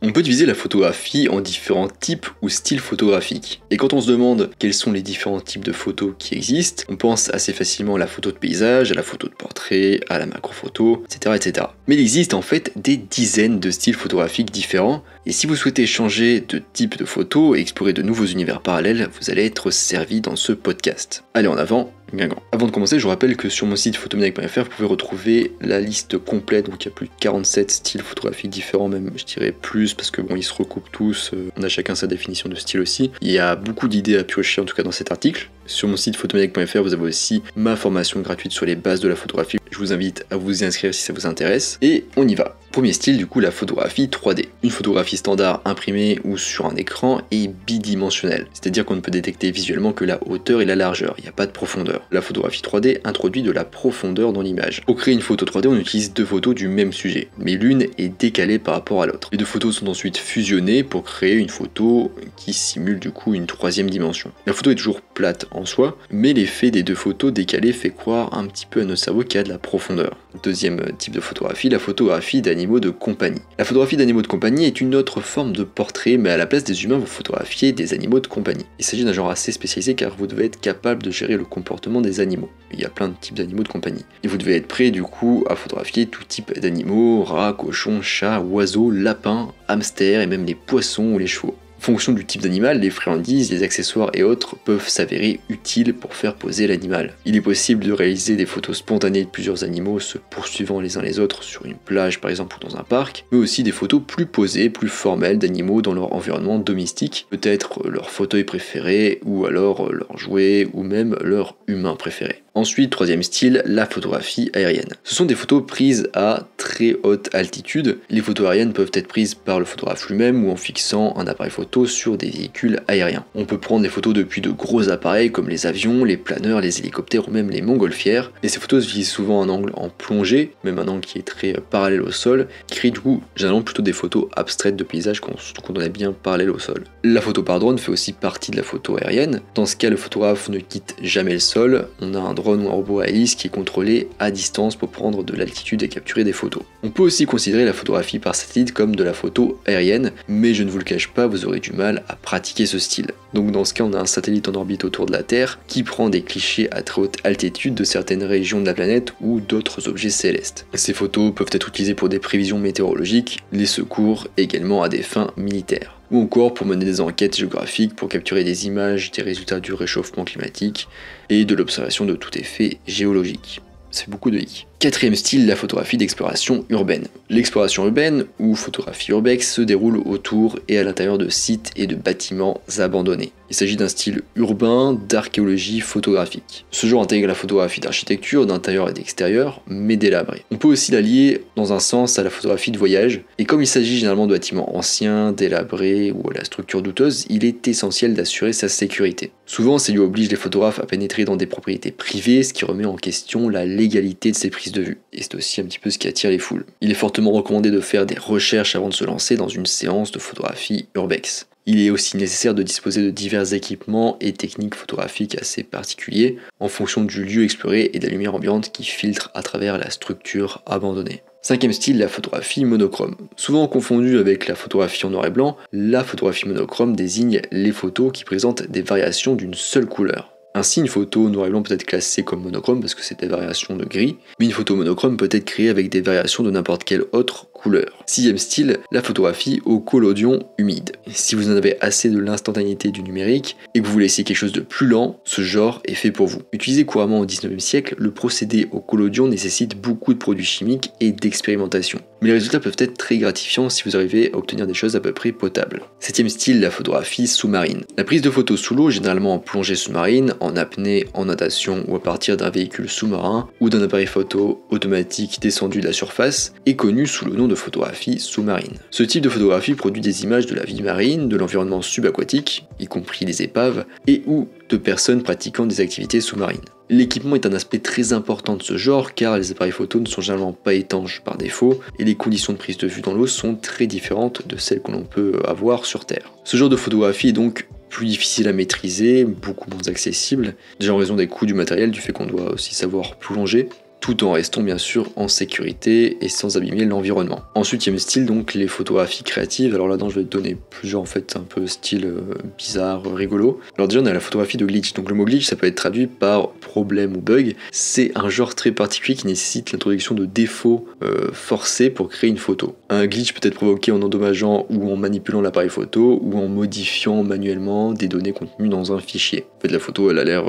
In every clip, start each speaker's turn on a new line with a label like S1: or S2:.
S1: On peut diviser la photographie en différents types ou styles photographiques. Et quand on se demande quels sont les différents types de photos qui existent, on pense assez facilement à la photo de paysage, à la photo de portrait, à la macro-photo, etc. Mais il existe en fait des dizaines de styles photographiques différents, et si vous souhaitez changer de type de photo et explorer de nouveaux univers parallèles, vous allez être servi dans ce podcast. Allez en avant, Guingamp. Avant de commencer, je vous rappelle que sur mon site photomaniac.fr, vous pouvez retrouver la liste complète, donc il y a plus de 47 styles photographiques différents, même je dirais plus, parce que bon, ils se recoupent tous, on a chacun sa définition de style aussi. Il y a beaucoup d'idées à piocher en tout cas dans cet article. Sur mon site photomaniac.fr, vous avez aussi ma formation gratuite sur les bases de la photographie. Je vous invite à vous y inscrire si ça vous intéresse. Et on y va. Premier style, du coup, la photographie 3D. Une photographie standard imprimée ou sur un écran est bidimensionnelle, c'est-à-dire qu'on ne peut détecter visuellement que la hauteur et la largeur, il n'y a pas de profondeur. La photographie 3D introduit de la profondeur dans l'image. Pour créer une photo 3D, on utilise deux photos du même sujet, mais l'une est décalée par rapport à l'autre. Les deux photos sont ensuite fusionnées pour créer une photo qui simule du coup une troisième dimension. La photo est toujours plate en soi, mais l'effet des deux photos décalées fait croire un petit peu à notre cerveau qu'il y a de la profondeur. Deuxième type de photographie, la photographie d'animaux de compagnie. La photographie d'animaux de compagnie est une autre forme de portrait, mais à la place des humains, vous photographiez des animaux de compagnie. Il s'agit d'un genre assez spécialisé car vous devez être capable de gérer le comportement des animaux. Il y a plein de types d'animaux de compagnie. Et vous devez être prêt du coup à photographier tout type d'animaux, rats, cochons, chats, oiseaux, lapins, hamsters et même les poissons ou les chevaux. En fonction du type d'animal, les friandises, les accessoires et autres peuvent s'avérer utiles pour faire poser l'animal. Il est possible de réaliser des photos spontanées de plusieurs animaux se poursuivant les uns les autres sur une plage par exemple ou dans un parc, mais aussi des photos plus posées, plus formelles d'animaux dans leur environnement domestique, peut-être leur fauteuil préféré ou alors leur jouet ou même leur humain préféré. Ensuite, troisième style, la photographie aérienne. Ce sont des photos prises à très haute altitude. Les photos aériennes peuvent être prises par le photographe lui-même ou en fixant un appareil photo sur des véhicules aériens. On peut prendre des photos depuis de gros appareils comme les avions, les planeurs, les hélicoptères ou même les montgolfières. Et ces photos visent souvent un angle en plongée, même un angle qui est très parallèle au sol, qui crée du coup généralement plutôt des photos abstraites de paysages quand on est bien parallèle au sol. La photo par drone fait aussi partie de la photo aérienne. Dans ce cas, le photographe ne quitte jamais le sol. On a un drone ou un robot à hélice qui est contrôlé à distance pour prendre de l'altitude et capturer des photos. On peut aussi considérer la photographie par satellite comme de la photo aérienne, mais je ne vous le cache pas, vous aurez du mal à pratiquer ce style. Donc dans ce cas, on a un satellite en orbite autour de la Terre qui prend des clichés à très haute altitude de certaines régions de la planète ou d'autres objets célestes. Ces photos peuvent être utilisées pour des prévisions météorologiques, les secours, également à des fins militaires, ou encore pour mener des enquêtes géographiques pour capturer des images des résultats du réchauffement climatique et de l'observation de tout effet géologique. C'est beaucoup de i. Quatrième style, la photographie d'exploration urbaine. L'exploration urbaine, ou photographie urbex, se déroule autour et à l'intérieur de sites et de bâtiments abandonnés. Il s'agit d'un style urbain d'archéologie photographique. Ce genre intègre la photographie d'architecture, d'intérieur et d'extérieur, mais délabrée. On peut aussi l'allier dans un sens à la photographie de voyage, et comme il s'agit généralement de bâtiments anciens, délabrés ou à la structure douteuse, il est essentiel d'assurer sa sécurité. Souvent, ces lieux obligent les photographes à pénétrer dans des propriétés privées, ce qui remet en question la légalité de ces prises de vue. Et c'est aussi un petit peu ce qui attire les foules. Il est fortement recommandé de faire des recherches avant de se lancer dans une séance de photographie urbex. Il est aussi nécessaire de disposer de divers équipements et techniques photographiques assez particuliers en fonction du lieu exploré et de la lumière ambiante qui filtre à travers la structure abandonnée. Cinquième style, la photographie monochrome. Souvent confondue avec la photographie en noir et blanc, la photographie monochrome désigne les photos qui présentent des variations d'une seule couleur. Ainsi, une photo noir et blanc peut être classée comme monochrome parce que c'est des variations de gris, mais une photo monochrome peut être créée avec des variations de n'importe quelle autre couleur. Sixième style, la photographie au collodion humide. Si vous en avez assez de l'instantanéité du numérique et que vous voulez essayer quelque chose de plus lent, ce genre est fait pour vous. Utilisé couramment au 19e siècle, le procédé au collodion nécessite beaucoup de produits chimiques et d'expérimentation. Mais les résultats peuvent être très gratifiants si vous arrivez à obtenir des choses à peu près potables. Septième style, la photographie sous-marine. La prise de photos sous l'eau, généralement en plongée sous-marine, en apnée, en natation ou à partir d'un véhicule sous-marin ou d'un appareil photo automatique descendu de la surface, est connue sous le nom de photographie sous-marine. Ce type de photographie produit des images de la vie marine, de l'environnement subaquatique, y compris les épaves, et ou de personnes pratiquant des activités sous-marines. L'équipement est un aspect très important de ce genre car les appareils photo ne sont généralement pas étanches par défaut et les conditions de prise de vue dans l'eau sont très différentes de celles que l'on peut avoir sur Terre. Ce genre de photographie est donc plus difficile à maîtriser, beaucoup moins accessible, déjà en raison des coûts du matériel, du fait qu'on doit aussi savoir plonger. tout en restant bien sûr en sécurité et sans abîmer l'environnement. Ensuite, il y a le style, donc les photographies créatives. Alors là-dedans, je vais te donner plusieurs en fait, un peu style bizarre, rigolo. Alors déjà, on a la photographie de glitch. Donc le mot glitch, ça peut être traduit par problème ou bug. C'est un genre très particulier qui nécessite l'introduction de défauts forcés pour créer une photo. Un glitch peut être provoqué en endommageant ou en manipulant l'appareil photo ou en modifiant manuellement des données contenues dans un fichier. En fait, la photo, elle a l'air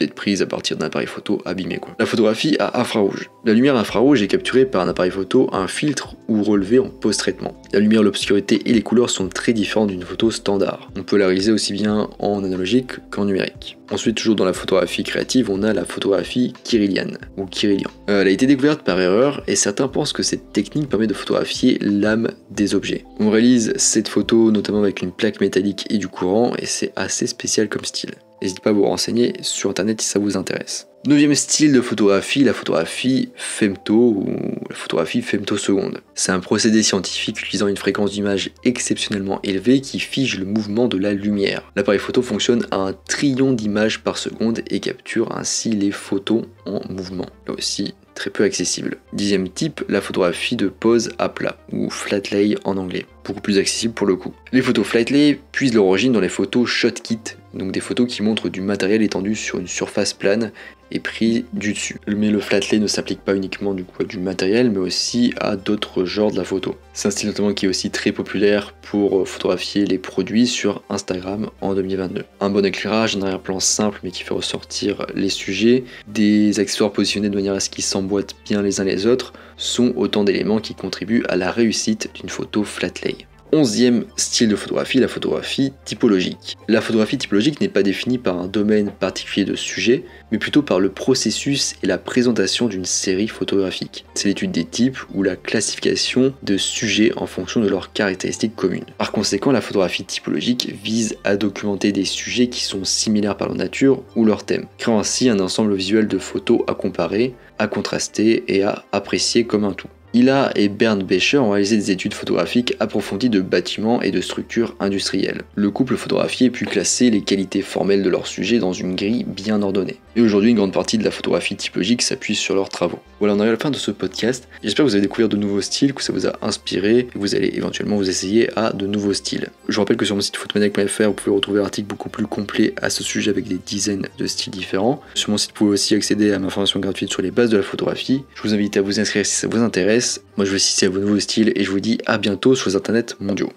S1: d'être prise à partir d'un appareil photo abîmé, quoi. La photographie à infrarouge. La lumière infrarouge est capturée par un appareil photo, un filtre ou relevée en post-traitement. La lumière, l'obscurité et les couleurs sont très différentes d'une photo standard. On peut la réaliser aussi bien en analogique qu'en numérique. Ensuite, toujours dans la photographie créative, on a la photographie kiriliane ou kirillian. Elle a été découverte par erreur et certains pensent que cette technique permet de photographier l'âme des objets. On réalise cette photo notamment avec une plaque métallique et du courant et c'est assez spécial comme style. N'hésitez pas à vous renseigner sur internet si ça vous intéresse. 9e style de photographie, la photographie femto ou la photographie femtoseconde. C'est un procédé scientifique utilisant une fréquence d'image exceptionnellement élevée qui fige le mouvement de la lumière. L'appareil photo fonctionne à 1 trillion d'images par seconde et capture ainsi les photos en mouvement. Là aussi, très peu accessible. 10e type, la photographie de pose à plat, ou flat lay en anglais. Beaucoup plus accessible pour le coup. Les photos flat lay puisent leur origine dans les photos shot kit, donc des photos qui montrent du matériel étendu sur une surface plane et pris du dessus. Mais le flat lay ne s'applique pas uniquement du coup à du matériel, mais aussi à d'autres genres de la photo. C'est un style notamment qui est aussi très populaire pour photographier les produits sur Instagram en 2022. Un bon éclairage, un arrière-plan simple mais qui fait ressortir les sujets, des accessoires positionnés de manière à ce qu'ils s'emboîtent bien les uns les autres, sont autant d'éléments qui contribuent à la réussite d'une photo flat lay. 11e style de photographie, la photographie typologique. La photographie typologique n'est pas définie par un domaine particulier de sujet, mais plutôt par le processus et la présentation d'une série photographique. C'est l'étude des types ou la classification de sujets en fonction de leurs caractéristiques communes. Par conséquent, la photographie typologique vise à documenter des sujets qui sont similaires par leur nature ou leur thème, créant ainsi un ensemble visuel de photos à comparer, à contraster et à apprécier comme un tout. Hilla et Bernd Becher ont réalisé des études photographiques approfondies de bâtiments et de structures industrielles. Le couple photographié puis classer les qualités formelles de leur sujet dans une grille bien ordonnée. Et aujourd'hui, une grande partie de la photographie typologique s'appuie sur leurs travaux. Voilà, on arrive à la fin de ce podcast. J'espère que vous avez découvert de nouveaux styles, que ça vous a inspiré, et que vous allez éventuellement vous essayer à de nouveaux styles. Je vous rappelle que sur mon site photmaniac.fr, vous pouvez retrouver un article beaucoup plus complet à ce sujet avec des dizaines de styles différents. Sur mon site, vous pouvez aussi accéder à ma formation gratuite sur les bases de la photographie. Je vous invite à vous inscrire si ça vous intéresse. Moi, je vous cite à vos nouveaux styles et je vous dis à bientôt sur les internets mondiaux.